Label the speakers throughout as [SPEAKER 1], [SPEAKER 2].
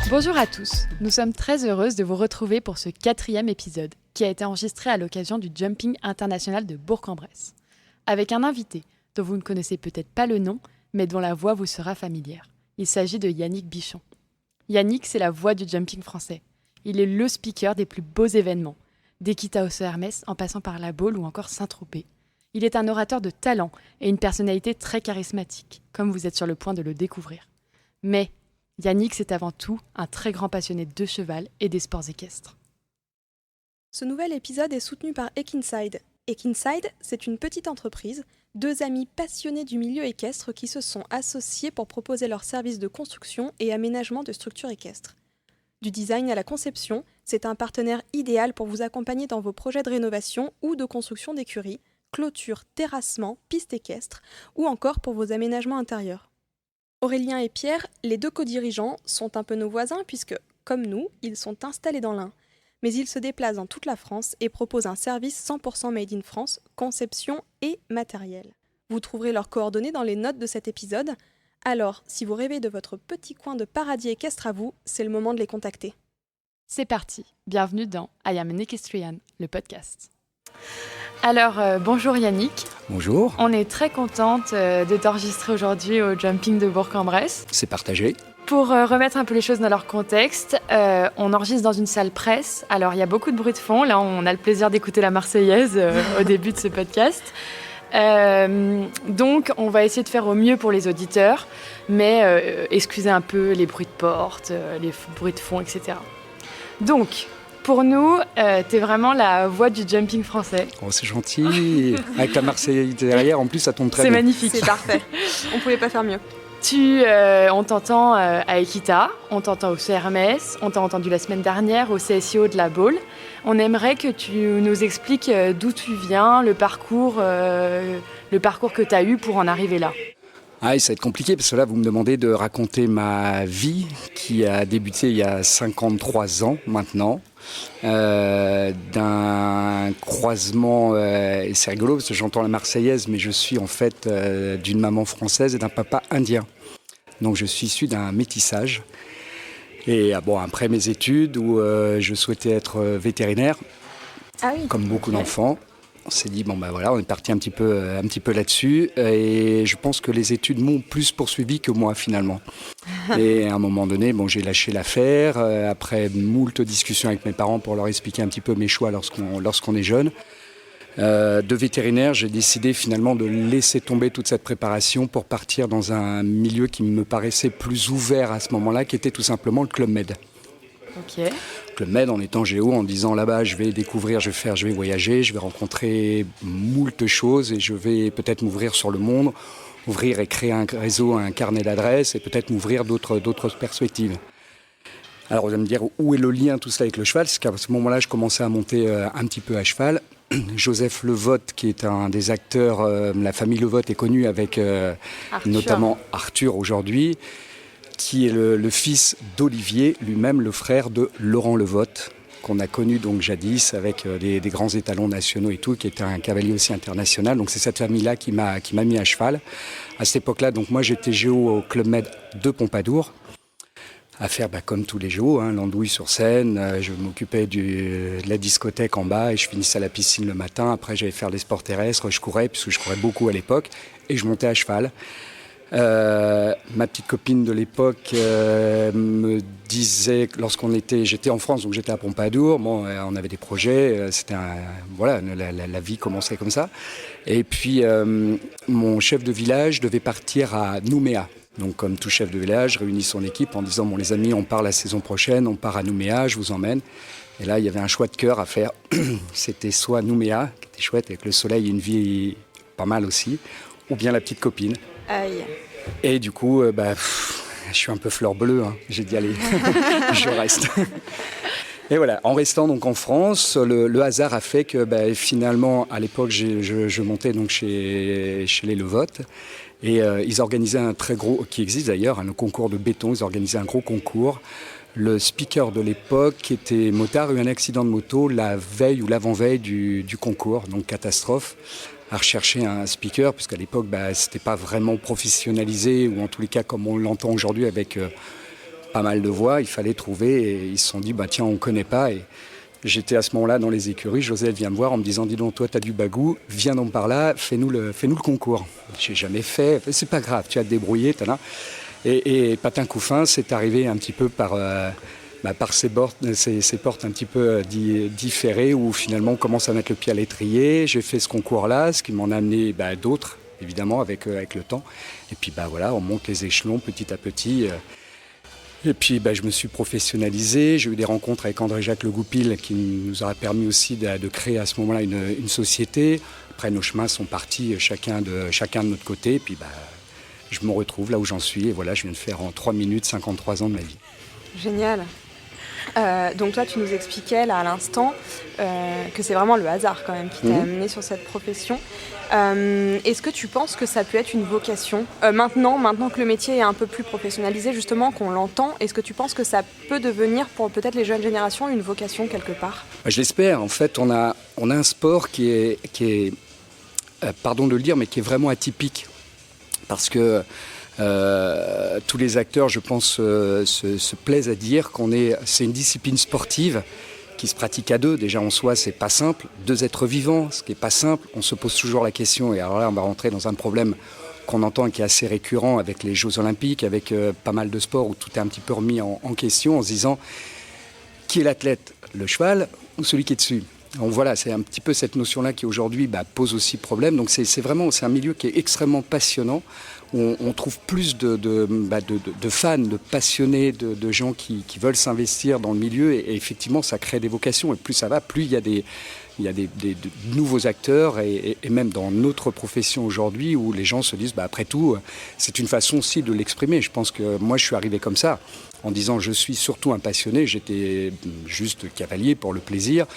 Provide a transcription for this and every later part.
[SPEAKER 1] Bonjour à tous, nous sommes très heureuses de vous retrouver pour ce 4e épisode qui a été enregistré à l'occasion du Jumping International de Bourg-en-Bresse. Avec un invité dont vous ne connaissez peut-être pas le nom, mais dont la voix vous sera familière. Il s'agit de Yannick Bichon. Yannick, c'est la voix du jumping français. Il est le speaker des plus beaux événements, d'Equita au Hermès en passant par La Baule ou encore Saint-Tropez. Il est un orateur de talent et une personnalité très charismatique, comme vous êtes sur le point de le découvrir. Mais Yannick, c'est avant tout un très grand passionné de cheval et des sports équestres.
[SPEAKER 2] Ce nouvel épisode est soutenu par Ekinside. Ekinside, c'est une petite entreprise, 2 amis passionnés du milieu équestre qui se sont associés pour proposer leurs services de construction et aménagement de structures équestres. Du design à la conception, c'est un partenaire idéal pour vous accompagner dans vos projets de rénovation ou de construction d'écuries, clôture, terrassement, pistes équestres ou encore pour vos aménagements intérieurs. Aurélien et Pierre, les 2 co-dirigeants, sont un peu nos voisins puisque, comme nous, ils sont installés dans l'Ain. Mais ils se déplacent dans toute la France et proposent un service 100% made in France, conception et matériel. Vous trouverez leurs coordonnées dans les notes de cet épisode. Alors, si vous rêvez de votre petit coin de paradis équestre à vous, c'est le moment de les contacter.
[SPEAKER 1] C'est parti, bienvenue dans I Am an Equestrian, le podcast. Alors, bonjour Yannick.
[SPEAKER 3] Bonjour.
[SPEAKER 1] On est très contente de t'enregistrer aujourd'hui au Jumping de Bourg-en-Bresse.
[SPEAKER 3] C'est partagé.
[SPEAKER 1] Pour remettre un peu les choses dans leur contexte, on enregistre dans une salle presse. Alors, il y a beaucoup de bruit de fond. Là, on a le plaisir d'écouter la Marseillaise au début de ce podcast. Donc, on va essayer de faire au mieux pour les auditeurs, mais excusez un peu les bruits de porte, les bruits de fond, etc. Donc, pour nous, t'es vraiment la voix du jumping français.
[SPEAKER 3] Oh, c'est gentil. Avec la Marseillaise derrière, en plus, ça tombe très bien.
[SPEAKER 1] C'est magnifique.
[SPEAKER 2] C'est parfait. On pouvait pas faire mieux.
[SPEAKER 1] On t'entend à Equita, on t'entend au Hermès, on t'a entendu la semaine dernière au CSIO de La Baule. On aimerait que tu nous expliques d'où tu viens, le parcours que tu as eu pour en arriver là.
[SPEAKER 3] Ah, ça va être compliqué parce que là, vous me demandez de raconter ma vie qui a débuté il y a 53 ans maintenant. D'un croisement, et c'est rigolo parce que j'entends la Marseillaise, mais je suis en fait d'une maman française et d'un papa indien. Donc je suis issu d'un métissage. Et après mes études où je souhaitais être vétérinaire, comme beaucoup d'enfants, on s'est dit on est parti un petit peu là-dessus. Et je pense que les études m'ont plus poursuivi que moi finalement. Et à un moment donné, j'ai lâché l'affaire. Après moult discussions avec mes parents pour leur expliquer un petit peu mes choix lorsqu'on est jeune. De vétérinaire, j'ai décidé finalement de laisser tomber toute cette préparation pour partir dans un milieu qui me paraissait plus ouvert à ce moment-là, qui était tout simplement le Club Med.
[SPEAKER 1] Ok.
[SPEAKER 3] Club Med en étant géo, en disant là-bas je vais découvrir, je vais voyager, je vais rencontrer moult choses et je vais peut-être m'ouvrir sur le monde, ouvrir et créer un réseau, un carnet d'adresses et peut-être m'ouvrir d'autres perspectives. Alors vous allez me dire où est le lien tout ça avec le cheval, c'est qu'à ce moment-là je commençais à monter un petit peu à cheval. Joseph Levotte, qui est un des acteurs, la famille Levotte est connue avec notamment Arthur aujourd'hui, qui est le fils d'Olivier, lui-même le frère de Laurent Levotte, qu'on a connu donc jadis avec des grands étalons nationaux et tout, qui était un cavalier aussi international. Donc c'est cette famille-là qui m'a mis à cheval. À cette époque-là, donc moi j'étais géo au Club Med de Pompadour, à faire comme tous les géos, l'andouille sur scène. Je m'occupais de la discothèque en bas et je finissais à la piscine le matin. Après j'allais faire des sports terrestres, je courais, puisque je courais beaucoup à l'époque, et je montais à cheval. Ma petite copine de l'époque me disait, j'étais en France, donc j'étais à Pompadour, on avait des projets, la vie commençait comme ça. Et puis mon chef de village devait partir à Nouméa. Donc comme tout chef de village, réunit son équipe en disant les amis, on part la saison prochaine, on part à Nouméa, je vous emmène. Et là il y avait un choix de cœur à faire. C'était soit Nouméa, qui était chouette avec le soleil et une vie pas mal aussi, ou bien la petite copine.
[SPEAKER 2] Aïe.
[SPEAKER 3] Et du coup, je suis un peu fleur bleue, j'ai dit allez, je reste. Et voilà, en restant donc en France, le hasard a fait que finalement, à l'époque, je montais donc chez les Levotte. Et ils organisaient un très gros, qui existe d'ailleurs, un concours de béton, ils organisaient un gros concours. Le speaker de l'époque, qui était motard, a eu un accident de moto la veille ou l'avant-veille du concours, donc catastrophe. À rechercher un speaker, puisqu'à l'époque, c'était pas vraiment professionnalisé, ou en tous les cas comme on l'entend aujourd'hui avec pas mal de voix, il fallait trouver, et ils se sont dit, tiens, on ne connaît pas. Et j'étais à ce moment-là dans les écuries, Josette vient me voir en me disant, dis donc, toi, tu as du bagou, viens donc par là, fais-nous le concours. J'ai jamais fait, c'est pas grave, tu vas te débrouiller, et Patin Couffin, c'est arrivé un petit peu par ces portes un petit peu différées, où finalement on commence à mettre le pied à l'étrier. J'ai fait ce concours-là, ce qui m'en a amené d'autres, évidemment, avec le temps. Et puis voilà, on monte les échelons petit à petit. Et puis je me suis professionnalisé, j'ai eu des rencontres avec André-Jacques Le Goupil qui nous aura permis aussi de créer à ce moment-là une société. Après, nos chemins sont partis chacun de notre côté. Et puis je me retrouve là où j'en suis, et voilà, je viens de faire en 3 minutes 53 ans de ma vie.
[SPEAKER 2] Génial. Donc toi, tu nous expliquais là à l'instant que c'est vraiment le hasard quand même qui t'a amené sur cette profession. Est-ce que tu penses que ça peut être une vocation maintenant que le métier est un peu plus professionnalisé, justement, qu'on l'entend, est-ce que tu penses que ça peut devenir pour peut-être les jeunes générations une vocation quelque part ?
[SPEAKER 3] Je l'espère. En fait, on a un sport qui est pardon de le dire, mais qui est vraiment atypique. Parce que tous les acteurs, je pense, se plaisent à dire c'est une discipline sportive qui se pratique à deux. Déjà en soi, c'est pas simple. 2 êtres vivants, ce qui est pas simple. On se pose toujours la question, et alors là, on va rentrer dans un problème qu'on entend et qui est assez récurrent avec les Jeux Olympiques, avec pas mal de sports où tout est un petit peu remis en question, en se disant qui est l'athlète, le cheval ou celui qui est dessus. Donc voilà, c'est un petit peu cette notion-là qui aujourd'hui pose aussi problème. Donc c'est un milieu qui est extrêmement passionnant, où on trouve plus de fans, de passionnés, de gens qui veulent s'investir dans le milieu, et effectivement ça crée des vocations, et plus ça va, plus il y a de nouveaux acteurs, et même dans notre profession aujourd'hui, où les gens se disent après tout, c'est une façon aussi de l'exprimer. Je pense que moi je suis arrivé comme ça, en disant je suis surtout un passionné, j'étais juste cavalier pour le plaisir.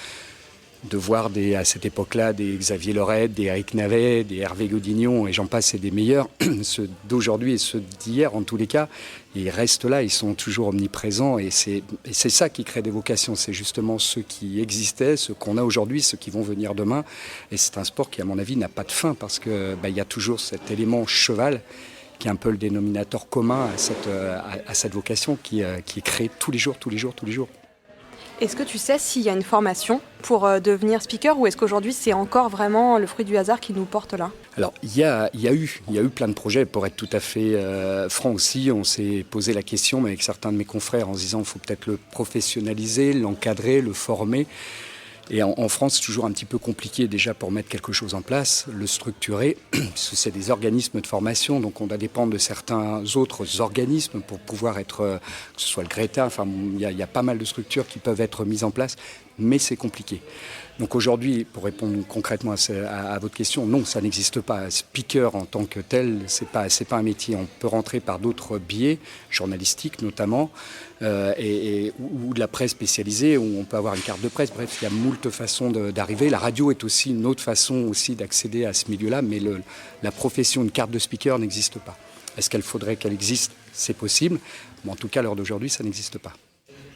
[SPEAKER 3] De voir à cette époque-là des Xavier Lorette, des Eric Navet, des Hervé Godignon, et j'en passe, et des meilleurs, ceux d'aujourd'hui et ceux d'hier en tous les cas, ils restent là, ils sont toujours omniprésents, et c'est ça qui crée des vocations, c'est justement ceux qui existaient, ceux qu'on a aujourd'hui, ceux qui vont venir demain, et c'est un sport qui à mon avis n'a pas de fin, parce que y a toujours cet élément cheval qui est un peu le dénominateur commun à cette vocation qui est créée tous les jours.
[SPEAKER 2] Est-ce que tu sais s'il y a une formation pour devenir speaker, ou est-ce qu'aujourd'hui c'est encore vraiment le fruit du hasard qui nous porte là ?
[SPEAKER 3] Alors il y a eu plein de projets, pour être tout à fait franc aussi. On s'est posé la question, mais avec certains de mes confrères, en se disant qu'il faut peut-être le professionnaliser, l'encadrer, le former. Et en France, c'est toujours un petit peu compliqué déjà pour mettre quelque chose en place, le structurer, parce que c'est des organismes de formation, donc on doit dépendre de certains autres organismes pour pouvoir être, que ce soit le Greta, enfin il y a pas mal de structures qui peuvent être mises en place, mais c'est compliqué. Donc aujourd'hui, pour répondre concrètement à votre question, non, ça n'existe pas. Speaker en tant que tel, c'est pas un métier. On peut rentrer par d'autres biais, journalistiques notamment, ou de la presse spécialisée, où on peut avoir une carte de presse. Bref, il y a moult façons d'arriver. La radio est aussi une autre façon aussi d'accéder à ce milieu-là, mais la profession, une carte de speaker n'existe pas. Est-ce qu'il faudrait qu'elle existe ? C'est possible, mais en tout cas, à l'heure d'aujourd'hui, ça n'existe pas.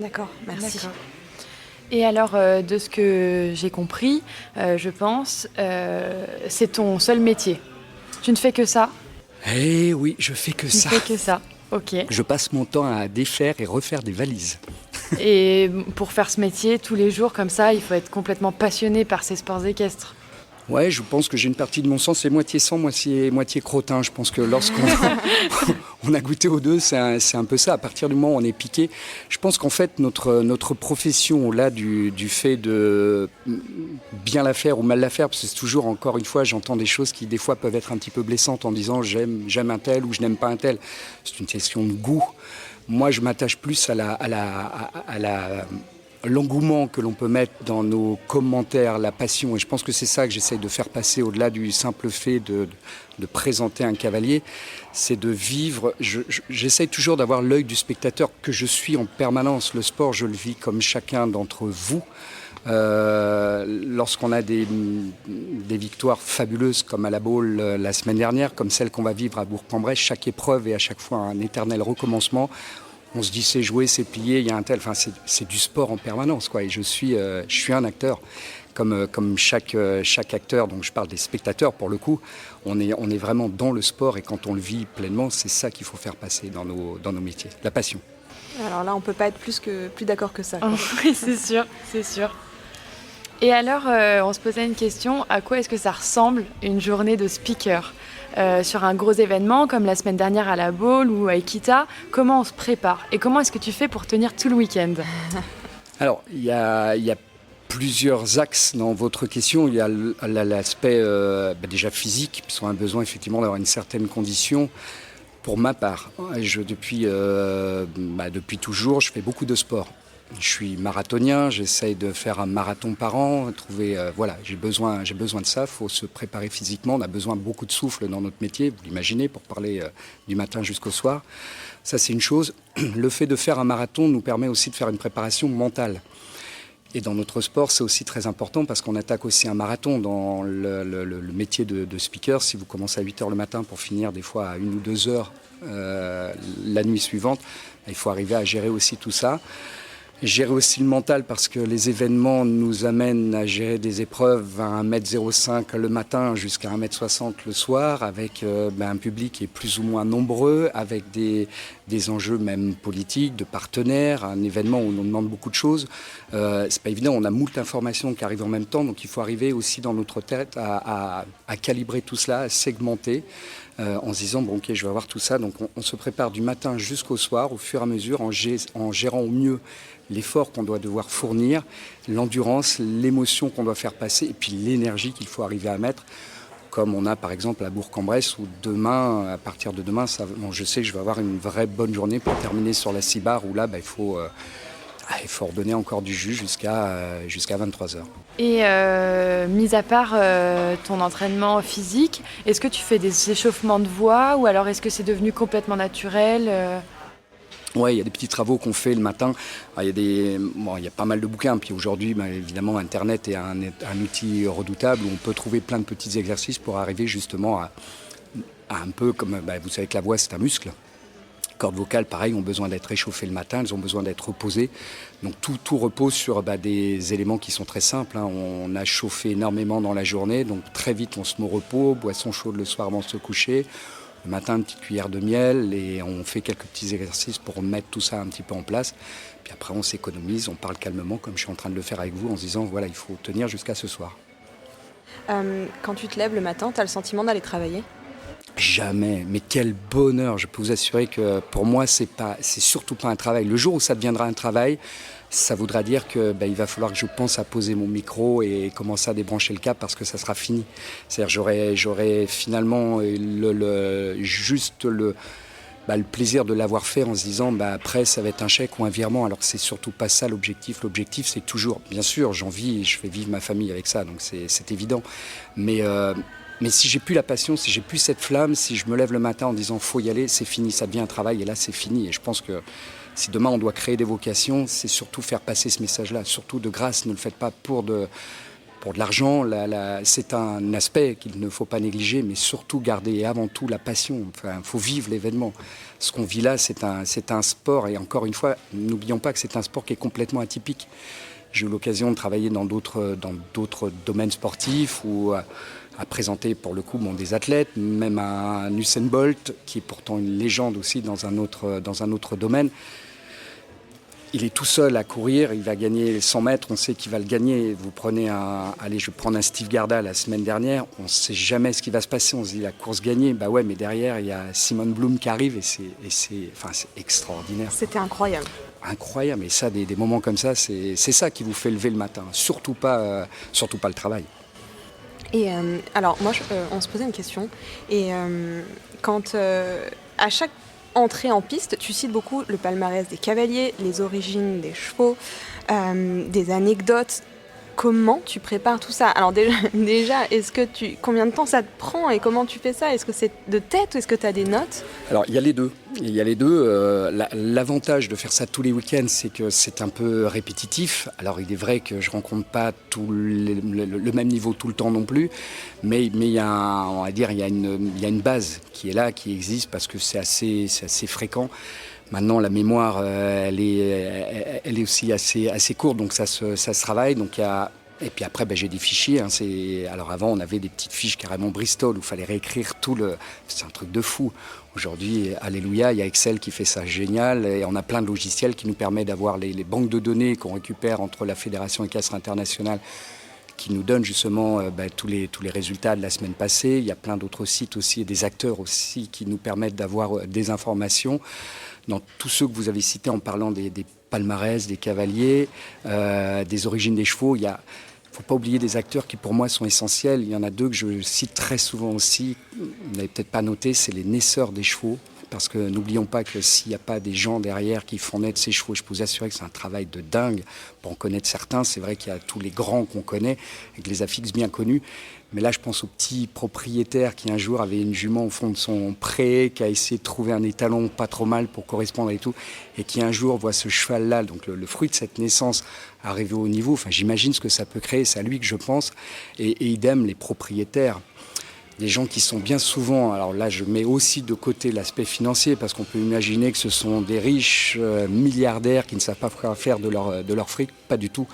[SPEAKER 2] D'accord, merci.
[SPEAKER 1] D'accord. Et alors, de ce que j'ai compris, je pense, c'est ton seul métier. Tu ne fais que ça ?
[SPEAKER 3] Eh oui, je fais que ça.
[SPEAKER 1] Tu ne fais que ça, ok.
[SPEAKER 3] Je passe mon temps à défaire et refaire des valises.
[SPEAKER 1] Et pour faire ce métier, tous les jours comme ça, il faut être complètement passionné par ces sports équestres.
[SPEAKER 3] Ouais, je pense que j'ai une partie de mon sang, c'est moitié sang, moitié crottin. Je pense que lorsqu'on on a goûté aux deux, c'est un peu ça. À partir du moment où on est piqué, je pense qu'en fait, notre profession, au-delà du fait de bien la faire ou mal la faire, parce que c'est toujours, encore une fois, j'entends des choses qui, des fois, peuvent être un petit peu blessantes en disant j'aime un tel ou je n'aime pas un tel. C'est une question de goût. Moi, je m'attache plus à l'engouement que l'on peut mettre dans nos commentaires, la passion. Et je pense que c'est ça que j'essaye de faire passer au-delà du simple fait de présenter un cavalier. C'est de vivre. J'essaye toujours d'avoir l'œil du spectateur que je suis en permanence. Le sport, je le vis comme chacun d'entre vous. Lorsqu'on a des victoires fabuleuses comme à la Baule la semaine dernière, comme celle qu'on va vivre à Bourg-en-Bresse, chaque épreuve est à chaque fois un éternel recommencement. On se dit c'est joué, c'est plié, il y a un tel. Enfin, c'est du sport en permanence, quoi. Et je suis un acteur, comme chaque acteur. Donc je parle des spectateurs pour le coup. On est vraiment dans le sport, et quand on le vit pleinement, c'est ça qu'il faut faire passer dans nos métiers, la passion.
[SPEAKER 2] Alors là, on peut pas être plus d'accord que ça, quoi.
[SPEAKER 1] Oui, c'est sûr, c'est sûr. Et alors, on se posait une question, à quoi est-ce que ça ressemble une journée de speaker sur un gros événement comme la semaine dernière à la Baule ou à Equita? Comment on se prépare et comment est-ce que tu fais pour tenir tout le week-end?
[SPEAKER 3] Alors, il y a plusieurs axes dans votre question. Il y a l'aspect déjà physique, puisqu'on a besoin effectivement d'avoir une certaine condition. Pour ma part, depuis toujours, je fais beaucoup de sport. Je suis marathonien, j'essaye de faire un marathon par an, j'ai besoin de ça, il faut se préparer physiquement, on a besoin de beaucoup de souffle dans notre métier, vous l'imaginez, pour parler du matin jusqu'au soir. Ça, c'est une chose. Le fait de faire un marathon nous permet aussi de faire une préparation mentale. Et dans notre sport, c'est aussi très important parce qu'on attaque aussi un marathon dans le métier de speaker. Si vous commencez à 8h le matin pour finir des fois à 1 ou 2 heures la nuit suivante, il faut arriver à gérer aussi tout ça. Gérer aussi le mental parce que les événements nous amènent à gérer des épreuves à 1m05 le matin jusqu'à 1m60 le soir avec un public qui est plus ou moins nombreux, avec des enjeux même politiques, de partenaires, un événement où on nous demande beaucoup de choses. C'est pas évident, on a moult informations qui arrivent en même temps, donc il faut arriver aussi dans notre tête à calibrer tout cela, à segmenter. En se disant, ok, je vais avoir tout ça. Donc on se prépare du matin jusqu'au soir, au fur et à mesure, en gérant au mieux l'effort qu'on doit devoir fournir, l'endurance, l'émotion qu'on doit faire passer, et puis l'énergie qu'il faut arriver à mettre, comme on a par exemple à Bourg-en-Bresse, où demain, à partir de demain, je sais que je vais avoir une vraie bonne journée pour terminer sur la Cibar, où là, il faut redonner encore du jus jusqu'à 23h.
[SPEAKER 1] Et mis à part ton entraînement physique, est-ce que tu fais des échauffements de voix ou alors est-ce que c'est devenu complètement naturel
[SPEAKER 3] Oui, il y a des petits travaux qu'on fait le matin. Alors, il y a pas mal de bouquins. Puis aujourd'hui, évidemment, Internet est un outil redoutable où on peut trouver plein de petits exercices pour arriver justement à un peu comme, vous savez que la voix, c'est un muscle. Les cordes vocales, pareil, ont besoin d'être réchauffées le matin, elles ont besoin d'être reposées. Donc tout repose sur des éléments qui sont très simples. On a chauffé énormément dans la journée, donc très vite on se met au repos, boisson chaude le soir avant de se coucher. Le matin, une petite cuillère de miel et on fait quelques petits exercices pour mettre tout ça un petit peu en place. Puis après, on s'économise, on parle calmement, comme je suis en train de le faire avec vous, en se disant, voilà, il faut tenir jusqu'à ce soir.
[SPEAKER 2] Quand tu te lèves le matin, tu as le sentiment d'aller travailler ?
[SPEAKER 3] Jamais, mais quel bonheur. Je peux vous assurer que pour moi, c'est surtout pas un travail. Le jour où ça deviendra un travail, ça voudra dire que il va falloir que je pense à poser mon micro et commencer à débrancher le câble parce que ça sera fini. C'est-à-dire j'aurai finalement le plaisir de l'avoir fait en se disant après ça va être un chèque ou un virement, alors que c'est surtout pas ça l'objectif. L'objectif c'est toujours, bien sûr, j'en vis et je fais vivre ma famille avec ça, donc c'est évident. Mais si j'ai plus la passion, si j'ai plus cette flamme, si je me lève le matin en disant faut y aller, c'est fini, ça devient un travail et là c'est fini. Et je pense que si demain on doit créer des vocations, c'est surtout faire passer ce message-là. Surtout de grâce, ne le faites pas pour de l'argent. C'est un aspect qu'il ne faut pas négliger, mais surtout garder avant tout la passion. Enfin, faut vivre l'événement. Ce qu'on vit là, c'est un sport et encore une fois, n'oublions pas que c'est un sport qui est complètement atypique. J'ai eu l'occasion de travailler dans d'autres domaines sportifs ou à présenter pour le coup des athlètes, même un Usain Bolt qui est pourtant une légende aussi dans un autre domaine. Il est tout seul à courir, il va gagner 100 mètres, on sait qu'il va le gagner. Vous prenez je vais prendre un Steve Garda la semaine dernière, on ne sait jamais ce qui va se passer, on se dit la course gagnée, mais derrière il y a Simone Bloom qui arrive et c'est extraordinaire.
[SPEAKER 2] C'était incroyable.
[SPEAKER 3] Incroyable, et ça, des moments comme ça, c'est ça qui vous fait lever le matin, surtout pas le travail.
[SPEAKER 2] Et alors moi, on se posait une question, et quand à chaque entrée en piste, tu cites beaucoup le palmarès des cavaliers, les origines des chevaux, des anecdotes. Comment tu prépares tout ça ? Alors déjà, combien de temps ça te prend et comment tu fais ça ? Est-ce que c'est de tête ou est-ce que tu as des notes ?
[SPEAKER 3] Alors, il y a les deux. L'avantage de faire ça tous les week-ends, c'est que c'est un peu répétitif. Alors, il est vrai que je ne rencontre pas le même niveau tout le temps non plus, mais il y a une base qui est là, qui existe parce que c'est assez fréquent. Maintenant, la mémoire, elle est aussi assez courte, donc ça se travaille. Donc, il y a Et puis après, j'ai des fichiers. Alors avant, on avait des petites fiches carrément Bristol où il fallait réécrire tout le... C'est un truc de fou. Aujourd'hui, alléluia, il y a Excel qui fait ça génial. Et on a plein de logiciels qui nous permettent d'avoir les banques de données qu'on récupère entre la Fédération équestre internationale qui nous donnent justement tous les résultats de la semaine passée. Il y a plein d'autres sites aussi et des acteurs aussi qui nous permettent d'avoir des informations. Dans tous ceux que vous avez cités en parlant des palmarès, des cavaliers, des origines des chevaux, il ne faut pas oublier des acteurs qui pour moi sont essentiels. Il y en a deux que je cite très souvent aussi, vous n'avez peut-être pas noté, c'est les naisseurs des chevaux. Parce que n'oublions pas que s'il n'y a pas des gens derrière qui font naître ces chevaux, je peux vous assurer que c'est un travail de dingue. Pour en connaître certains, c'est vrai qu'il y a tous les grands qu'on connaît, avec les affixes bien connus. Mais là, je pense au petit propriétaire qui un jour avait une jument au fond de son pré, qui a essayé de trouver un étalon pas trop mal pour correspondre et tout, et qui un jour voit ce cheval-là, donc le fruit de cette naissance, arriver au niveau. Enfin, j'imagine ce que ça peut créer, c'est à lui que je pense. Et idem, les propriétaires. Des gens qui sont bien souvent, alors là je mets aussi de côté l'aspect financier parce qu'on peut imaginer que ce sont des riches milliardaires qui ne savent pas quoi faire de leur fric, pas du tout.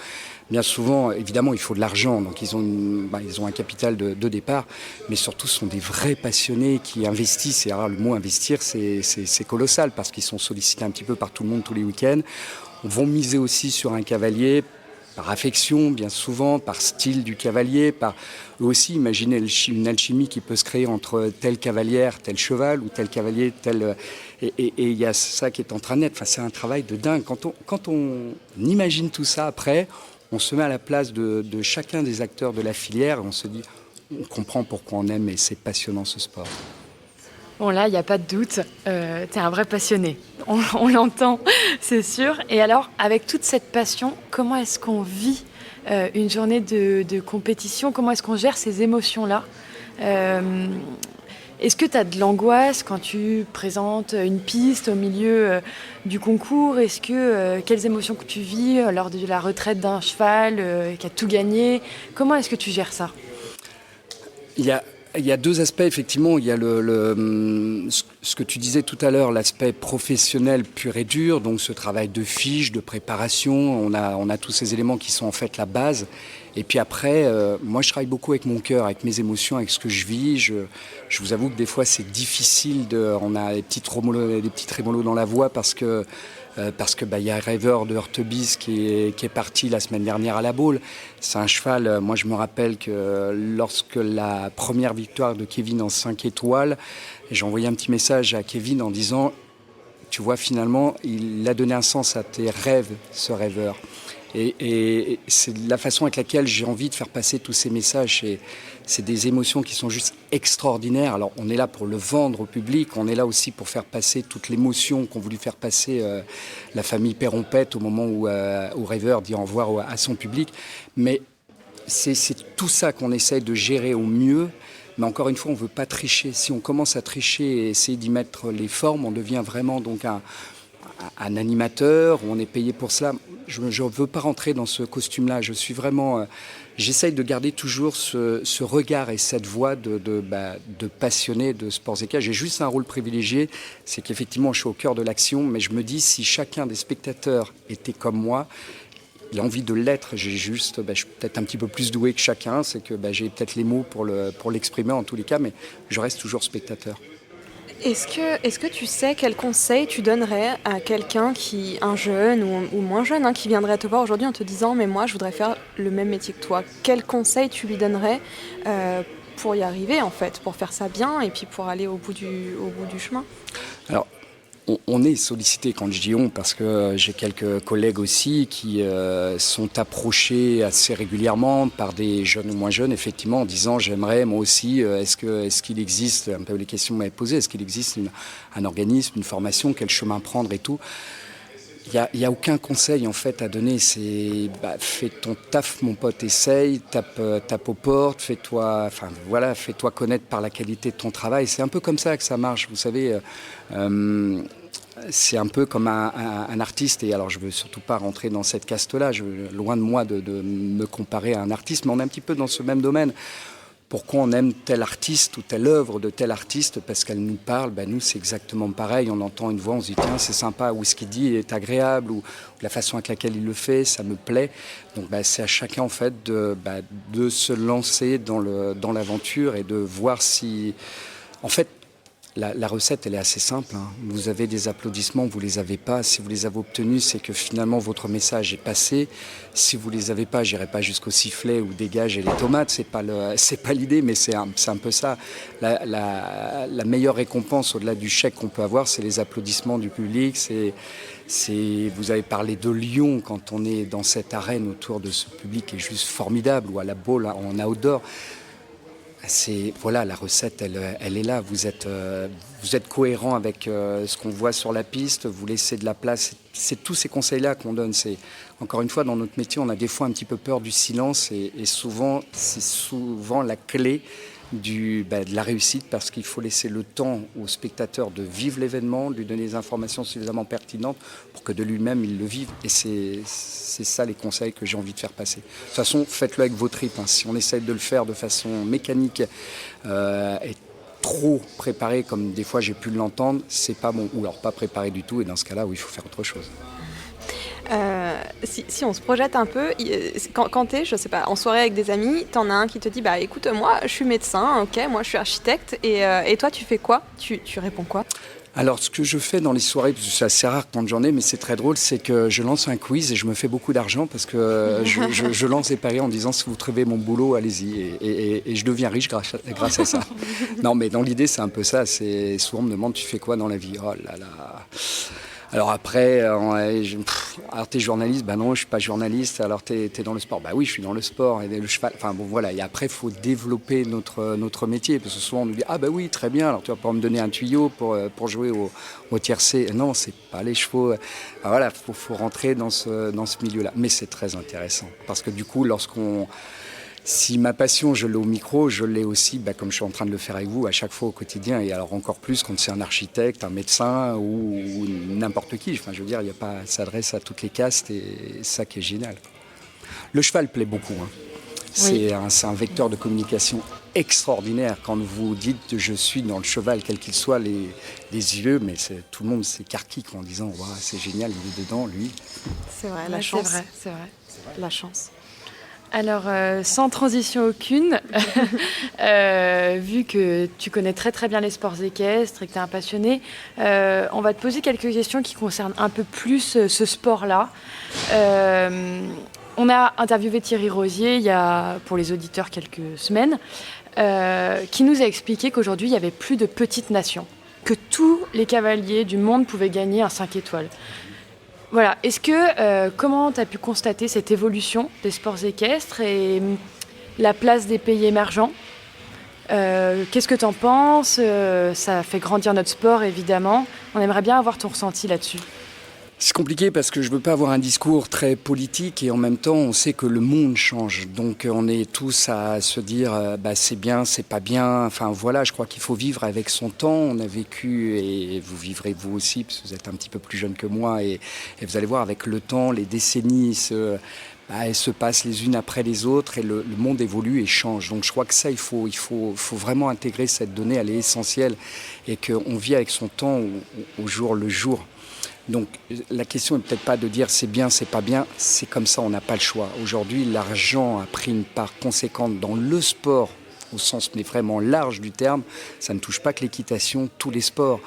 [SPEAKER 3] Bien souvent, évidemment, il faut de l'argent, donc ils ont un capital de départ, mais surtout ce sont des vrais passionnés qui investissent. Et alors le mot investir, c'est colossal parce qu'ils sont sollicités un petit peu par tout le monde tous les week-ends. On va miser aussi sur un cavalier par affection, bien souvent, par style du cavalier, par aussi imaginer une alchimie qui peut se créer entre telle cavalière, tel cheval, ou tel cavalier, tel... Et il y a ça qui est en train de naître. Enfin, c'est un travail de dingue. Quand on imagine tout ça après, on se met à la place de chacun des acteurs de la filière, et on se dit, on comprend pourquoi on aime et c'est passionnant ce sport.
[SPEAKER 1] Bon là, il n'y a pas de doute, t'es un vrai passionné, on l'entend, c'est sûr. Et alors, avec toute cette passion, comment est-ce qu'on vit une journée de compétition? Comment est-ce qu'on gère ces émotions-là? Est-ce que tu as de l'angoisse quand tu présentes une piste au milieu du concours? Quelles émotions que tu vis lors de la retraite d'un cheval qui a tout gagné? Comment est-ce que tu gères ça?
[SPEAKER 3] Il y a deux aspects, effectivement. Il y a ce que tu disais tout à l'heure, l'aspect professionnel pur et dur, donc ce travail de fiche, de préparation. On a tous ces éléments qui sont en fait la base. Et puis après, moi je travaille beaucoup avec mon cœur, avec mes émotions, avec ce que je vis. Je vous avoue que des fois c'est difficile. On a des petits trémolos dans la voix parce que y a Rêveur de Heurtebise qui est parti la semaine dernière à la Baule. C'est un cheval, moi je me rappelle que lorsque la première victoire de Kevin en 5 étoiles, j'ai envoyé un petit message à Kevin en disant, tu vois finalement, il a donné un sens à tes rêves, ce rêveur. Et c'est la façon avec laquelle j'ai envie de faire passer tous ces messages. C'est des émotions qui sont juste extraordinaires. Alors on est là pour le vendre au public, on est là aussi pour faire passer toute l'émotion qu'ont voulu faire passer la famille Perrompette au moment où Rêveur dit au revoir à son public. Mais c'est tout ça qu'on essaye de gérer au mieux. Mais encore une fois, on ne veut pas tricher. Si on commence à tricher et essayer d'y mettre les formes, on devient vraiment donc un animateur, on est payé pour cela. Je ne veux pas rentrer dans ce costume-là. Je suis vraiment... j'essaye de garder toujours ce regard et cette voix de passionné de sports équestres. J'ai juste un rôle privilégié, c'est qu'effectivement, je suis au cœur de l'action, mais je me dis, si chacun des spectateurs était comme moi, il a envie de l'être. Je suis peut-être un petit peu plus doué que chacun, c'est que j'ai peut-être les mots pour l'exprimer en tous les cas, mais je reste toujours spectateur.
[SPEAKER 2] Est-ce que tu sais quel conseil tu donnerais à quelqu'un un jeune ou moins jeune, qui viendrait te voir aujourd'hui en te disant « mais moi je voudrais faire le même métier que toi ». Quel conseil tu lui donnerais pour y arriver en fait, pour faire ça bien et puis pour aller au bout du chemin?
[SPEAKER 3] Alors, on est sollicité, quand je dis on, parce que j'ai quelques collègues aussi qui sont approchés assez régulièrement par des jeunes ou moins jeunes, effectivement, en disant j'aimerais moi aussi, est-ce qu'il existe, un peu les questions que vous m'avez posées, est-ce qu'il existe un organisme, une formation, quel chemin prendre et tout. Il y a aucun conseil en fait à donner, c'est fais ton taf mon pote, essaye, tape aux portes, fais-toi connaître par la qualité de ton travail. C'est un peu comme ça que ça marche, vous savez. C'est un peu comme un artiste, et alors je veux surtout pas rentrer dans cette caste-là, loin de moi de me comparer à un artiste, mais on est un petit peu dans ce même domaine. pourquoi on aime tel artiste ou telle œuvre de tel artiste, parce qu'elle nous parle. Nous, c'est exactement pareil. On entend une voix, on se dit tiens, c'est sympa, ou ce qu'il dit est agréable, ou la façon avec laquelle il le fait, ça me plaît. Donc c'est à chacun en fait de se lancer dans l'aventure et de voir si... En fait, la recette, elle est assez simple. Vous avez des applaudissements, vous ne les avez pas. Si vous les avez obtenus, c'est que finalement, votre message est passé. Si vous ne les avez pas, je n'irai pas jusqu'au sifflet ou dégage et les tomates. Ce n'est pas l'idée, mais c'est un peu ça. La meilleure récompense, au-delà du chèque qu'on peut avoir, c'est les applaudissements du public. Vous avez parlé de Lyon, quand on est dans cette arène autour de ce public qui est juste formidable, ou à la Baule, en outdoor. Voilà, la recette, elle est là. Vous êtes cohérent avec ce qu'on voit sur la piste, vous laissez de la place. C'est tous ces conseils-là qu'on donne. Encore une fois, dans notre métier, on a des fois un petit peu peur du silence et c'est souvent la clé de la réussite, parce qu'il faut laisser le temps au spectateur de vivre l'événement, de lui donner des informations suffisamment pertinentes pour que de lui-même il le vive. Et c'est ça les conseils que j'ai envie de faire passer. De toute façon, faites-le avec vos tripes. Si on essaye de le faire de façon mécanique et trop préparé, comme des fois j'ai pu l'entendre, c'est pas bon. Ou alors pas préparé du tout, et dans ce cas-là, oui, il faut faire autre chose.
[SPEAKER 2] Si on se projette un peu, quand tu es, je sais pas, en soirée avec des amis, t'en as un qui te dit écoute, moi je suis médecin, ok, moi je suis architecte, et toi tu fais quoi? Tu réponds quoi?
[SPEAKER 3] Alors, ce que je fais dans les soirées, parce que c'est assez rare quand j'en ai, mais c'est très drôle, c'est que je lance un quiz et je me fais beaucoup d'argent, parce que je lance des paris en disant si vous trouvez mon boulot, allez-y. Et je deviens riche grâce à ça. Non, mais dans l'idée, c'est un peu ça. Souvent, on me demande tu fais quoi dans la vie? Oh là là. Alors après, alors t'es journaliste? Non, je suis pas journaliste. Alors t'es dans le sport? Oui, je suis dans le sport. Et le cheval, enfin bon, voilà. Et après, il faut développer notre métier, parce que souvent on nous dit oui, très bien. Alors tu vas pouvoir me donner un tuyau pour jouer au tiercé? Non, c'est pas les chevaux. Voilà, faut rentrer dans ce milieu-là. Mais c'est très intéressant, parce que du coup, si ma passion, je l'ai au micro, je l'ai aussi, comme je suis en train de le faire avec vous, à chaque fois au quotidien. Et alors encore plus quand c'est un architecte, un médecin ou n'importe qui. Enfin, je veux dire, ça s'adresse à toutes les castes, et c'est ça qui est génial. Le cheval plaît beaucoup. Oui. C'est un vecteur de communication extraordinaire. Quand vous dites je suis dans le cheval, quel qu'il soit, les yeux, mais tout le monde s'écarquille en disant c'est génial, il est dedans, lui.
[SPEAKER 2] C'est vrai, la chance. C'est vrai. La chance.
[SPEAKER 1] Alors, sans transition aucune, vu que tu connais très très bien les sports équestres et que tu es un passionné, on va te poser quelques questions qui concernent un peu plus ce sport-là. On a interviewé Thierry Rosier il y a, pour les auditeurs, quelques semaines, qui nous a expliqué qu'aujourd'hui, il n'y avait plus de petites nations, que tous les cavaliers du monde pouvaient gagner un 5 étoiles. Voilà. Est-ce que, comment tu as pu constater cette évolution des sports équestres et la place des pays émergents? Qu'est-ce que tu en penses? Ça fait grandir notre sport, évidemment. On aimerait bien avoir ton ressenti là-dessus.
[SPEAKER 3] C'est compliqué parce que je ne veux pas avoir un discours très politique, et en même temps on sait que le monde change, donc on est tous à se dire c'est bien, c'est pas bien, enfin voilà, je crois qu'il faut vivre avec son temps. On a vécu, et vous vivrez vous aussi parce que vous êtes un petit peu plus jeune que moi, et vous allez voir, avec le temps, les décennies elles se passent les unes après les autres, et le monde évolue et change. Donc je crois que ça, il faut vraiment intégrer cette donnée, elle est essentielle, et qu'on vit avec son temps au jour le jour. Donc la question n'est peut-être pas de dire c'est bien, c'est pas bien, c'est comme ça, on n'a pas le choix. Aujourd'hui, l'argent a pris une part conséquente dans le sport, au sens mais vraiment large du terme. Ça ne touche pas que l'équitation, tous les sports.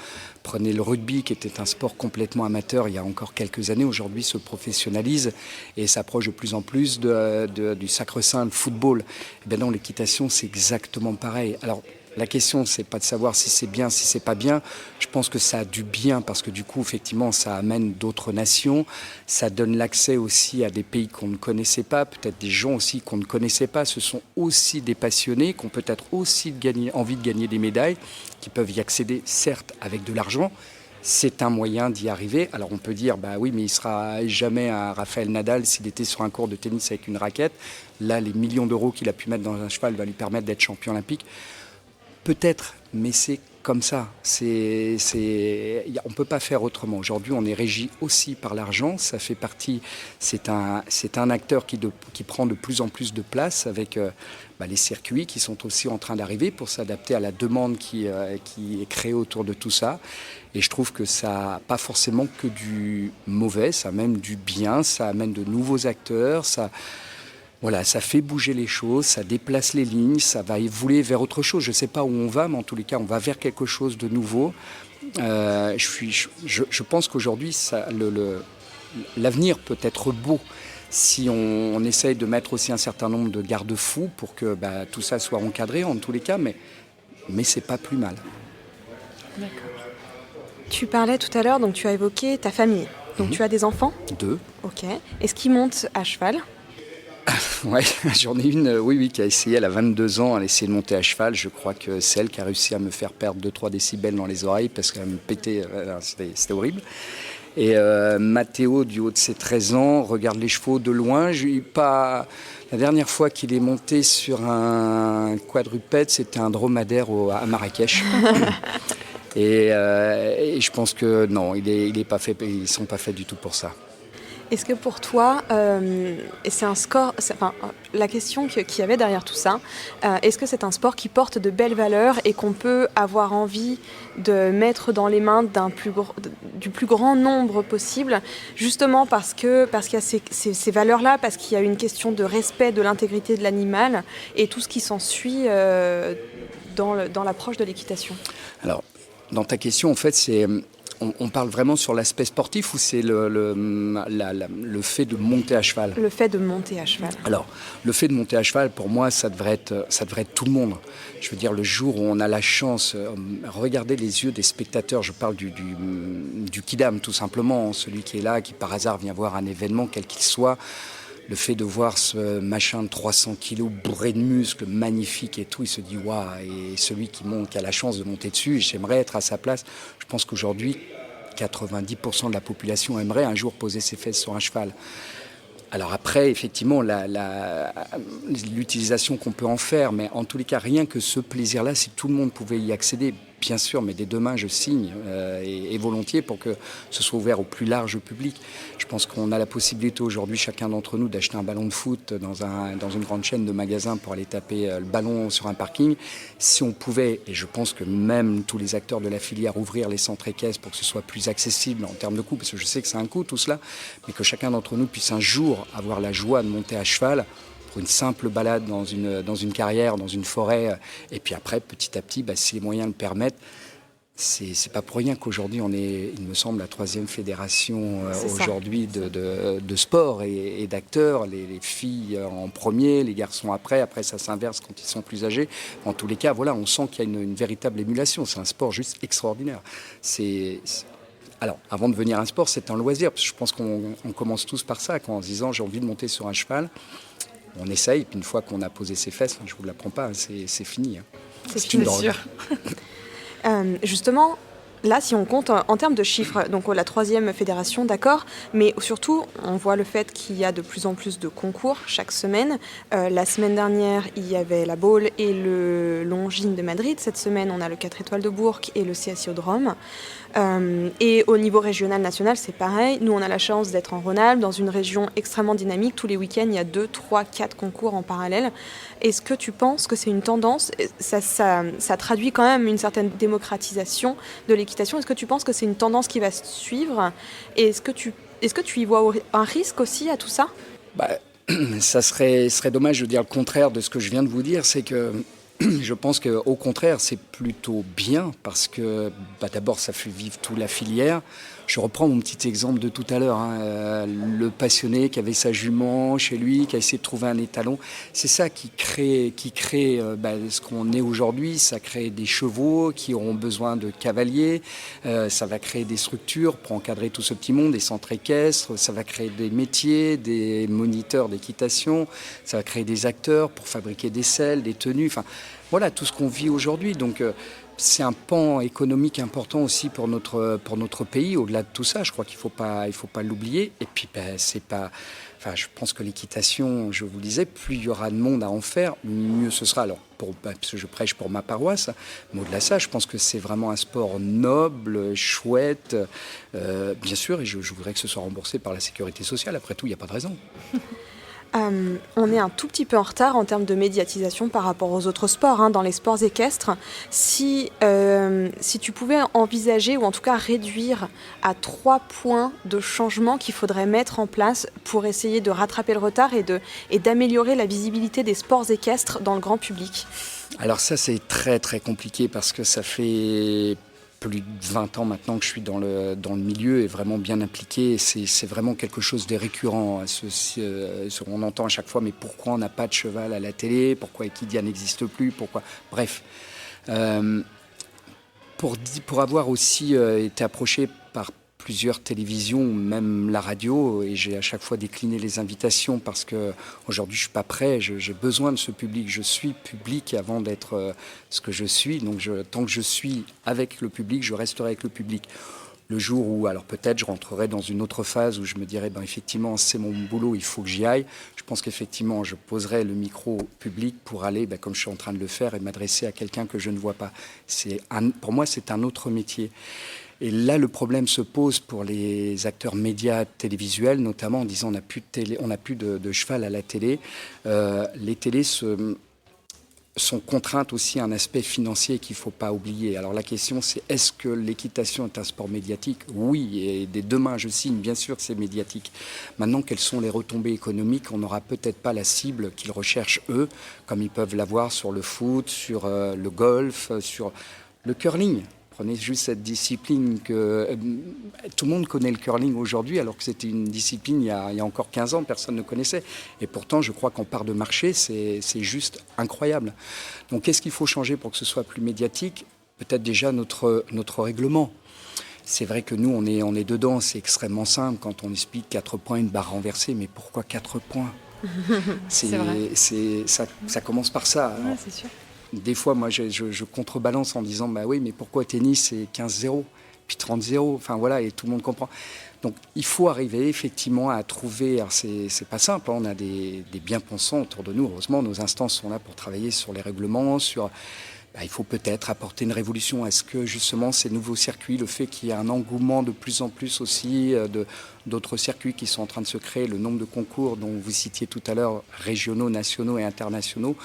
[SPEAKER 3] Prenez le rugby, qui était un sport complètement amateur il y a encore quelques années, aujourd'hui se professionnalise et s'approche de plus en plus du sacre-saint, le football. Et bien non, l'équitation, c'est exactement pareil. Alors, la question, c'est pas de savoir si c'est bien, si c'est pas bien. Je pense que ça a du bien, parce que du coup, effectivement, ça amène d'autres nations. Ça donne l'accès aussi à des pays qu'on ne connaissait pas, peut-être des gens aussi qu'on ne connaissait pas. Ce sont aussi des passionnés qui ont peut-être aussi envie de gagner des médailles, qui peuvent y accéder, certes, avec de l'argent. C'est un moyen d'y arriver. Alors on peut dire, oui, mais il ne sera jamais un Rafael Nadal s'il était sur un court de tennis avec une raquette. Là, les millions d'euros qu'il a pu mettre dans un cheval va lui permettre d'être champion olympique. peut-être, mais c'est comme ça. On ne peut pas faire autrement. Aujourd'hui, on est régi aussi par l'argent. Ça fait partie. C'est un acteur qui prend de plus en plus de place avec les circuits qui sont aussi en train d'arriver pour s'adapter à la demande qui est créée autour de tout ça. Et je trouve que ça n'a pas forcément que du mauvais, ça a même du bien, ça amène de nouveaux acteurs, ça fait bouger les choses, ça déplace les lignes, ça va évoluer vers autre chose. Je ne sais pas où on va, mais en tous les cas, on va vers quelque chose de nouveau. Je pense qu'aujourd'hui, l'avenir peut être beau si on essaye de mettre aussi un certain nombre de garde-fous pour que tout ça soit encadré, en tous les cas, mais ce n'est pas plus mal.
[SPEAKER 1] D'accord.
[SPEAKER 2] Tu parlais tout à l'heure, donc tu as évoqué ta famille. Donc tu as des enfants ?
[SPEAKER 3] 2.
[SPEAKER 2] Ok. Est-ce qu'ils montent à cheval ?
[SPEAKER 3] Ouais, j'en ai une, oui, qui a essayé, elle a 22 ans, elle a essayé de monter à cheval. Je crois que c'est elle qui a réussi à me faire perdre 2-3 décibels dans les oreilles parce qu'elle me pétait, c'était horrible. Et Mathéo, du haut de ses 13 ans, regarde les chevaux de loin. La dernière fois qu'il est monté sur un quadrupède, c'était un dromadaire à Marrakech. Et je pense que non, ils ne sont pas faits du tout pour ça.
[SPEAKER 2] Est-ce que pour toi, c'est un sport, la question qu'il y avait derrière tout ça, est-ce que c'est un sport qui porte de belles valeurs et qu'on peut avoir envie de mettre dans les mains du plus grand nombre possible, justement parce qu'il y a ces valeurs-là, parce qu'il y a une question de respect de l'intégrité de l'animal et tout ce qui s'ensuit dans l'approche de l'équitation ? Alors,
[SPEAKER 3] dans ta question, en fait, on parle vraiment sur l'aspect sportif ou c'est le fait de monter à cheval ?
[SPEAKER 2] Le fait de monter à cheval.
[SPEAKER 3] Alors, le fait de monter à cheval, pour moi, ça devrait être tout le monde. Je veux dire, le jour où on a la chance, regardez les yeux des spectateurs, je parle du kidam tout simplement, celui qui est là, qui par hasard vient voir un événement, quel qu'il soit. Le fait de voir ce machin de 300 kilos bourré de muscles, magnifique et tout, il se dit waouh. Et celui qui a la chance de monter dessus, j'aimerais être à sa place. Je pense qu'aujourd'hui, 90% de la population aimerait un jour poser ses fesses sur un cheval. Alors après, effectivement, l'utilisation qu'on peut en faire, mais en tous les cas, rien que ce plaisir-là, si tout le monde pouvait y accéder, bien sûr, mais dès demain, je signe et volontiers pour que ce soit ouvert au plus large public. Je pense qu'on a la possibilité aujourd'hui, chacun d'entre nous, d'acheter un ballon de foot dans une grande chaîne de magasins pour aller taper le ballon sur un parking. Si on pouvait, et je pense que même tous les acteurs de la filière, ouvrir les centres équestres pour que ce soit plus accessible en termes de coût, parce que je sais que c'est un coût tout cela, mais que chacun d'entre nous puisse un jour avoir la joie de monter à cheval pour une simple balade dans une carrière, dans une forêt, et puis après, petit à petit, si les moyens le permettent, c'est pas pour rien qu'aujourd'hui on est, il me semble, la 3e fédération aujourd'hui de sport et d'acteurs, les filles en premier, les garçons après ça s'inverse quand ils sont plus âgés. En tous les cas, voilà, on sent qu'il y a une véritable émulation, c'est un sport juste extraordinaire. Alors, avant de devenir un sport, c'est un loisir, parce que je pense qu'on commence tous par ça, en se disant j'ai envie de monter sur un cheval. On essaye, puis une fois qu'on a posé ses fesses, je ne vous l'apprends pas, c'est fini.
[SPEAKER 2] C'est une drogue. Justement, là, si on compte en termes de chiffres, donc la 3e fédération, d'accord, mais surtout, on voit le fait qu'il y a de plus en plus de concours chaque semaine. La semaine dernière, il y avait la Baule et le Longines de Madrid. Cette semaine, on a le 4 étoiles de Bourg et le CSIO-Drôme. Et au niveau régional, national, c'est pareil. Nous, on a la chance d'être en Rhône-Alpes, dans une région extrêmement dynamique. Tous les week-ends, il y a 2, 3, 4 concours en parallèle. Est-ce que tu penses que c'est une tendance ? Ça traduit quand même une certaine démocratisation de l'équitation. Est-ce que tu penses que c'est une tendance qui va se suivre ? Et est-ce que tu y vois un risque aussi à tout ça ?
[SPEAKER 3] Ça serait dommage de dire le contraire de ce que je viens de vous dire. C'est que je pense qu'au contraire, c'est plutôt bien parce que d'abord, ça fait vivre toute la filière. Je reprends mon petit exemple de tout à l'heure, le passionné qui avait sa jument chez lui, qui a essayé de trouver un étalon. C'est ça qui crée ce qu'on est aujourd'hui. Ça crée des chevaux qui auront besoin de cavaliers. Ça va créer des structures pour encadrer tout ce petit monde, des centres équestres. Ça va créer des métiers, des moniteurs d'équitation. Ça va créer des acteurs pour fabriquer des selles, des tenues. Enfin, voilà tout ce qu'on vit aujourd'hui. Donc, c'est un pan économique important aussi pour notre pays. Au-delà de tout ça, je crois qu'il faut pas l'oublier. Et puis, je pense que l'équitation, je vous le disais, plus il y aura de monde à en faire, mieux ce sera. Alors, parce que je prêche pour ma paroisse, mais au-delà de ça, je pense que c'est vraiment un sport noble, chouette, bien sûr, et je voudrais que ce soit remboursé par la sécurité sociale. Après tout, il n'y a pas de raison.
[SPEAKER 2] On est un tout petit peu en retard en termes de médiatisation par rapport aux autres sports, dans les sports équestres. Si tu pouvais envisager, ou en tout cas réduire à 3 points de changement qu'il faudrait mettre en place pour essayer de rattraper le retard et d'améliorer la visibilité des sports équestres dans le grand public.
[SPEAKER 3] Alors ça, c'est très très compliqué parce que ça fait plus de 20 ans maintenant que je suis dans le milieu et vraiment bien impliqué. C'est vraiment quelque chose de récurrent. On entend à chaque fois, mais pourquoi on n'a pas de cheval à la télé? Pourquoi Equidia n'existe plus? Pourquoi? Bref. Pour avoir aussi été approché par plusieurs télévisions, même la radio, et j'ai à chaque fois décliné les invitations parce que aujourd'hui je suis pas prêt, j'ai besoin de ce public, je suis public avant d'être ce que je suis, donc tant que je suis avec le public, je resterai avec le public. Le jour où, alors peut-être je rentrerai dans une autre phase où je me dirais, effectivement c'est mon boulot, il faut que j'y aille, je pense qu'effectivement je poserai le micro public pour aller, comme je suis en train de le faire, et m'adresser à quelqu'un que je ne vois pas. Pour moi c'est un autre métier. Et là, le problème se pose pour les acteurs médias télévisuels, notamment en disant on n'a plus de cheval à la télé. Les télés sont contraintes aussi à un aspect financier qu'il ne faut pas oublier. Alors la question, c'est est-ce que l'équitation est un sport médiatique? Oui, et dès demain, je signe, bien sûr que c'est médiatique. Maintenant, quelles sont les retombées économiques? On n'aura peut-être pas la cible qu'ils recherchent, eux, comme ils peuvent l'avoir sur le foot, sur le golf, sur le curling. Prenez juste cette discipline que tout le monde connaît le curling aujourd'hui, alors que c'était une discipline il y a encore 15 ans, personne ne connaissait. Et pourtant, je crois qu'en part de marché, c'est juste incroyable. Donc, qu'est-ce qu'il faut changer pour que ce soit plus médiatique? Peut-être déjà notre règlement. C'est vrai que nous, on est dedans, c'est extrêmement simple. Quand on explique 4 points, une barre renversée, mais pourquoi 4 points? Ça commence par ça. Alors,
[SPEAKER 1] ouais, c'est sûr.
[SPEAKER 3] Des fois, moi, je contrebalance en disant oui, mais pourquoi tennis, c'est 15-0, puis 30-0, enfin voilà, et tout le monde comprend. Donc, il faut arriver effectivement à trouver. Alors, c'est pas simple, on a des bien-pensants autour de nous. Heureusement, nos instances sont là pour travailler sur les règlements, il faut peut-être apporter une révolution. Est-ce que justement ces nouveaux circuits, le fait qu'il y ait un engouement de plus en plus aussi d'autres circuits qui sont en train de se créer, le nombre de concours dont vous citiez tout à l'heure, régionaux, nationaux et internationaux,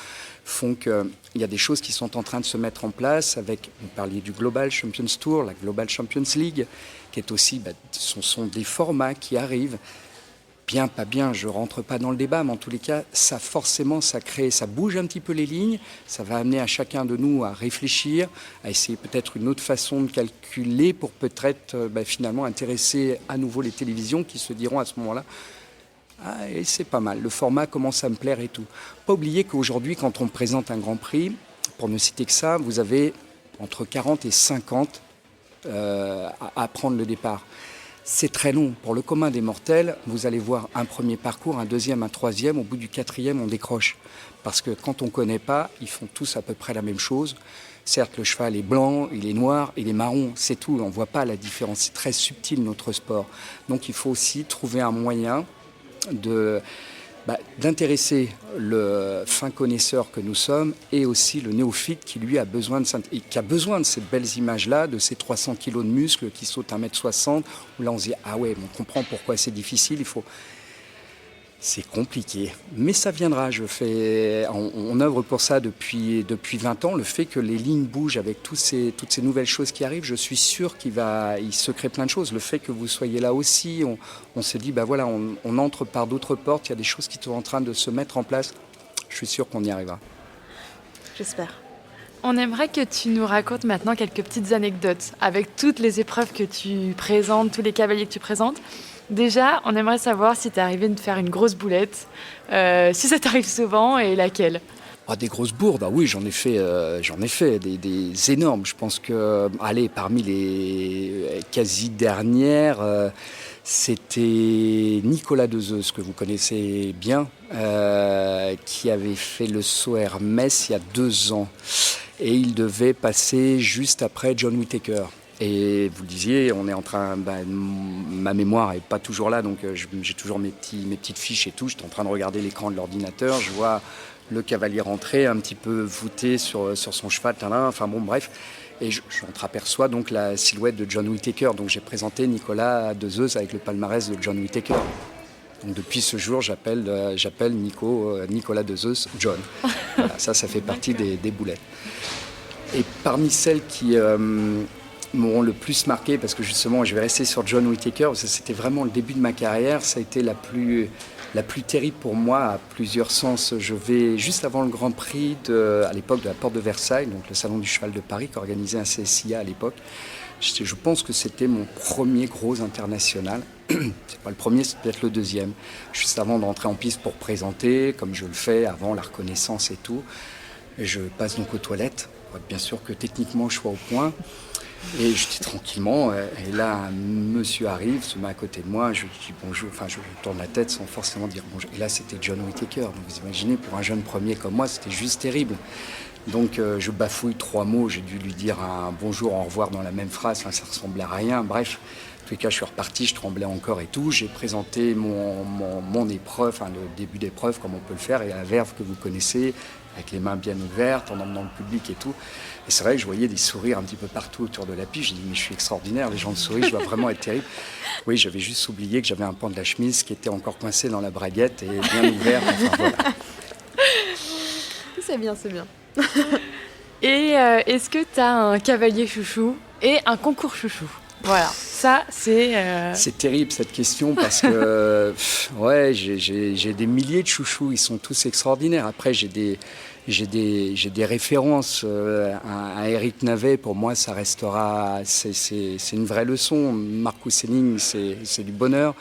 [SPEAKER 3] font qu'il y a des choses qui sont en train de se mettre en place avec, vous parliez du Global Champions Tour, la Global Champions League, qui est aussi, ce sont des formats qui arrivent. Bien, pas bien, je ne rentre pas dans le débat, mais en tous les cas, ça forcément, ça bouge un petit peu les lignes, ça va amener à chacun de nous à réfléchir, à essayer peut-être une autre façon de calculer pour peut-être finalement intéresser à nouveau les télévisions qui se diront à ce moment-là et c'est pas mal, le format commence à me plaire et tout. Pas oublier qu'aujourd'hui, quand on présente un Grand Prix, pour ne citer que ça, vous avez entre 40 et 50 à prendre le départ. C'est très long. Pour le commun des mortels, vous allez voir un premier parcours, un deuxième, un troisième. Au bout du quatrième, on décroche. Parce que quand on ne connaît pas, ils font tous à peu près la même chose. Certes, le cheval est blanc, il est noir, il est marron, c'est tout. On ne voit pas la différence. C'est très subtil, notre sport. Donc, il faut aussi trouver un moyen d'intéresser le fin connaisseur que nous sommes et aussi le néophyte qui, lui, a besoin de ces belles images-là, de ces 300 kilos de muscles qui sautent 1m60, où là, on se dit « Ah ouais, on comprend pourquoi c'est difficile, C'est compliqué, mais ça viendra. On œuvre pour ça depuis 20 ans. Le fait que les lignes bougent avec toutes ces nouvelles choses qui arrivent, je suis sûr qu'il se crée plein de choses. Le fait que vous soyez là aussi, on se dit, on entre par d'autres portes. Il y a des choses qui sont en train de se mettre en place. Je suis sûr qu'on y arrivera.
[SPEAKER 2] J'espère.
[SPEAKER 1] On aimerait que tu nous racontes maintenant quelques petites anecdotes avec toutes les épreuves que tu présentes, tous les cavaliers que tu présentes. Déjà, on aimerait savoir si tu es arrivé de faire une grosse boulette, si ça t'arrive souvent et laquelle.
[SPEAKER 3] Des grosses bourdes, oui, j'en ai fait des énormes. Je pense que, parmi les quasi dernières, c'était Nicolas Dezeuse, que vous connaissez bien, qui avait fait le saut Hermès il y a 2 ans. Et il devait passer juste après John Whittaker. Et vous le disiez, on est en train, ma mémoire n'est pas toujours là, donc j'ai toujours mes petites fiches et tout. J'étais en train de regarder l'écran de l'ordinateur, je vois le cavalier rentrer, un petit peu voûté sur son cheval, enfin bon, bref. Et j'entraperçois donc la silhouette de John Whittaker. Donc j'ai présenté Nicolas Dezeuse avec le palmarès de John Whittaker. Donc depuis ce jour, j'appelle Nicolas Dezeuse John. Voilà, ça fait partie des boulettes. Et parmi celles qui m'auront le plus marqué, parce que justement je vais rester sur John Whittaker, parce que c'était vraiment le début de ma carrière, ça a été la plus terrible pour moi à plusieurs sens. Je vais juste avant le Grand Prix à l'époque de la Porte de Versailles, donc le Salon du Cheval de Paris qu'organisait un CSIA à l'époque. Je pense que c'était mon premier gros international. C'est pas le premier, c'est peut-être le deuxième. Juste avant de rentrer en piste pour présenter, comme je le fais avant la reconnaissance et tout. Et je passe donc aux toilettes pour être bien sûr que techniquement je sois au point. Et je dis tranquillement, et là un monsieur arrive, se met à côté de moi, je dis bonjour, enfin je tourne la tête sans forcément dire bonjour. Et là c'était John Whittaker, donc vous imaginez pour un jeune premier comme moi c'était juste terrible. Donc je bafouille 3 mots, j'ai dû lui dire un bonjour, au revoir dans la même phrase, enfin, ça ressemblait à rien, bref. En tout cas je suis reparti, je tremblais encore et tout, j'ai présenté mon épreuve, enfin le début d'épreuve comme on peut le faire, et la verve que vous connaissez, avec les mains bien ouvertes, en emmenant le public et tout. Et c'est vrai que je voyais des sourires un petit peu partout autour de la piste. J'ai dit, mais je suis extraordinaire, les gens sourient, je dois vraiment être terrible. Oui, j'avais juste oublié que j'avais un pan de la chemise qui était encore coincé dans la braguette et bien ouvert. Enfin, voilà.
[SPEAKER 2] C'est bien, c'est bien.
[SPEAKER 1] Et est-ce que tu as un cavalier chouchou et un concours chouchou? Voilà, ça c'est...
[SPEAKER 3] C'est terrible cette question parce que ouais, j'ai des milliers de chouchous, ils sont tous extraordinaires. Après j'ai des références. À Eric Navet, pour moi ça restera, c'est une vraie leçon. Marcus Henning, c'est du bonheur.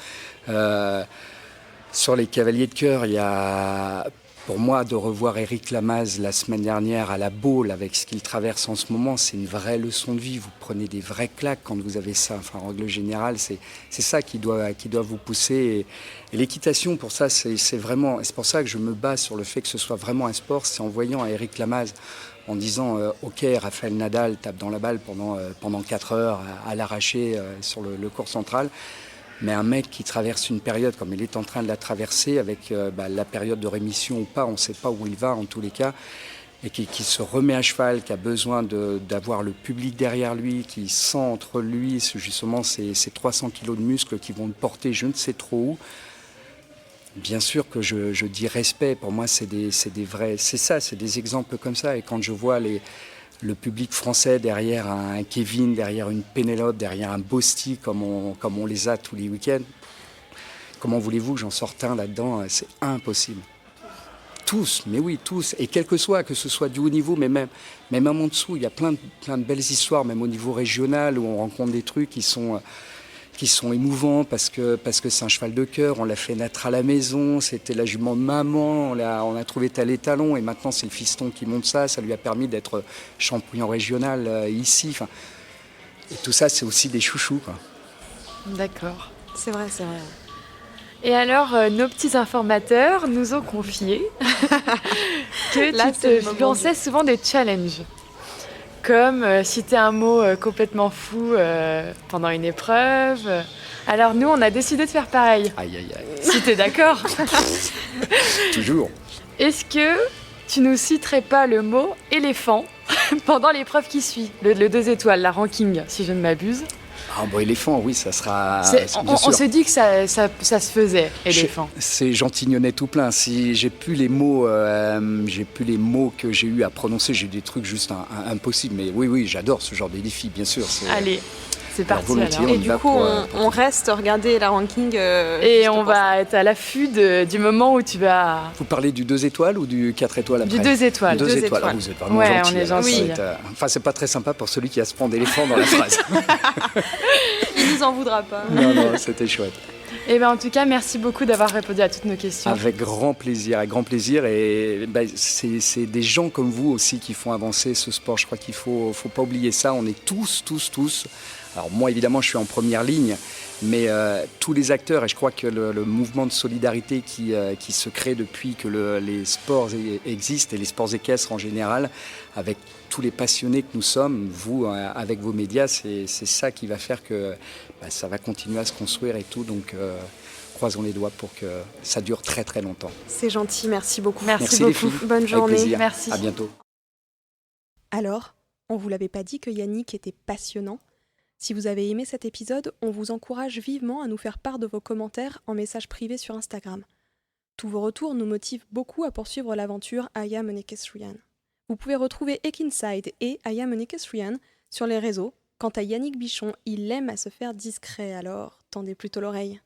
[SPEAKER 3] Sur les cavaliers de cœur, il y a... Pour moi, de revoir Éric Lamaze la semaine dernière à la Baule avec ce qu'il traverse en ce moment, c'est une vraie leçon de vie. Vous prenez des vraies claques quand vous avez ça. Enfin, en règle générale, c'est ça qui doit vous pousser. Et l'équitation, pour ça, c'est vraiment... C'est pour ça que je me base sur le fait que ce soit vraiment un sport. C'est en voyant à Éric Lamaze, en disant OK, Rafael Nadal tape dans la balle pendant 4 heures à l'arracher sur le court central. Mais un mec qui traverse une période comme il est en train de la traverser, avec la période de rémission ou pas, on ne sait pas où il va en tous les cas, et qui se remet à cheval, qui a besoin d'avoir le public derrière lui, qui sent entre lui justement ces 300 kilos de muscles qui vont le porter je ne sais trop où. Bien sûr que je dis respect, pour moi c'est des vrais, c'est ça, c'est des exemples comme ça. Et quand je vois le public français derrière un Kevin, derrière une Pénélope, derrière un Bosti, comme on les a tous les week-ends. Comment voulez-vous que j'en sorte un là-dedans? C'est impossible. Tous, mais oui, tous. Et quel que ce soit du haut niveau, mais même en dessous, il y a plein de belles histoires, même au niveau régional, où on rencontre des trucs qui sont émouvants parce que c'est un cheval de cœur, on l'a fait naître à la maison, c'était la jument de maman, on a trouvé tel étalon et maintenant c'est le fiston qui monte ça lui a permis d'être champion régional ici. Enfin, et tout ça c'est aussi des chouchous, quoi.
[SPEAKER 1] D'accord.
[SPEAKER 2] C'est vrai, c'est vrai.
[SPEAKER 1] Et alors, nos petits informateurs nous ont confié que
[SPEAKER 2] Là,
[SPEAKER 1] tu te lançais souvent des challenges. Comme citer un mot complètement fou pendant une épreuve. Alors nous, on a décidé de faire pareil.
[SPEAKER 3] Aïe, aïe, aïe.
[SPEAKER 1] Si t'es d'accord.
[SPEAKER 3] Toujours.
[SPEAKER 1] Est-ce que tu nous citerais pas le mot éléphant pendant l'épreuve qui suit, le 2 étoiles, la ranking, si je ne m'abuse?
[SPEAKER 3] Ah bon, éléphant, oui, ça sera...
[SPEAKER 1] On s'est dit que ça se faisait, éléphant.
[SPEAKER 3] C'est gentignonnet tout plein. Si j'ai plus les mots que j'ai eu à prononcer, j'ai eu des trucs juste impossibles. Mais oui, j'adore ce genre de défi, bien sûr.
[SPEAKER 1] Allez, c'est parti alors.
[SPEAKER 2] Et du coup, on reste regarder la ranking.
[SPEAKER 1] Et on va être à l'affût du moment où tu vas...
[SPEAKER 3] Vous parlez du 2 étoiles ou du 4 étoiles après?
[SPEAKER 1] Du 2 étoiles.
[SPEAKER 3] 2 étoiles. Ah, vous êtes vraiment gentil.
[SPEAKER 1] On est gentil.
[SPEAKER 3] Oui. Enfin, c'est pas très sympa pour celui qui a ce pan d'éléphant dans la phrase.
[SPEAKER 2] Il nous en voudra pas.
[SPEAKER 3] Non, c'était chouette.
[SPEAKER 1] Et en tout cas, merci beaucoup d'avoir répondu à toutes nos questions.
[SPEAKER 3] Avec grand plaisir. Et c'est des gens comme vous aussi qui font avancer ce sport. Je crois qu'il faut pas oublier ça. On est tous Alors moi, évidemment, je suis en première ligne, mais tous les acteurs, et je crois que le mouvement de solidarité qui se crée depuis que les sports existent, et les sports équestres en général, avec tous les passionnés que nous sommes, vous, avec vos médias, c'est ça qui va faire que ça va continuer à se construire et tout. Donc, croisons les doigts pour que ça dure très très longtemps.
[SPEAKER 2] C'est gentil, merci beaucoup.
[SPEAKER 1] Merci
[SPEAKER 3] les
[SPEAKER 1] beaucoup.
[SPEAKER 3] filles.
[SPEAKER 2] Bonne
[SPEAKER 3] Avec
[SPEAKER 2] journée.
[SPEAKER 3] plaisir.
[SPEAKER 1] Merci.
[SPEAKER 3] À bientôt.
[SPEAKER 2] Alors, on vous l'avait pas dit que Yannick était passionnant? Si vous avez aimé cet épisode, on vous encourage vivement à nous faire part de vos commentaires en message privé sur Instagram. Tous vos retours nous motivent beaucoup à poursuivre l'aventure I Am an Equestrian. Vous pouvez retrouver Ekinside et I Am an Equestrian sur les réseaux. Quant à Yannick Bichon, il aime à se faire discret, alors tendez plutôt l'oreille.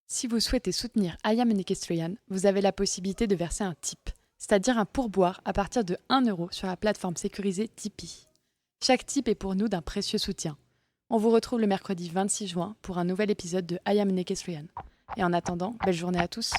[SPEAKER 1] Si vous souhaitez soutenir I Am an Equestrian, vous avez la possibilité de verser un tip, c'est-à-dire un pourboire à partir de 1 € sur la plateforme sécurisée Tipeee. Chaque tip est pour nous d'un précieux soutien. On vous retrouve le mercredi 26 juin pour un nouvel épisode de I Am an Equestrian. Et en attendant, belle journée à tous.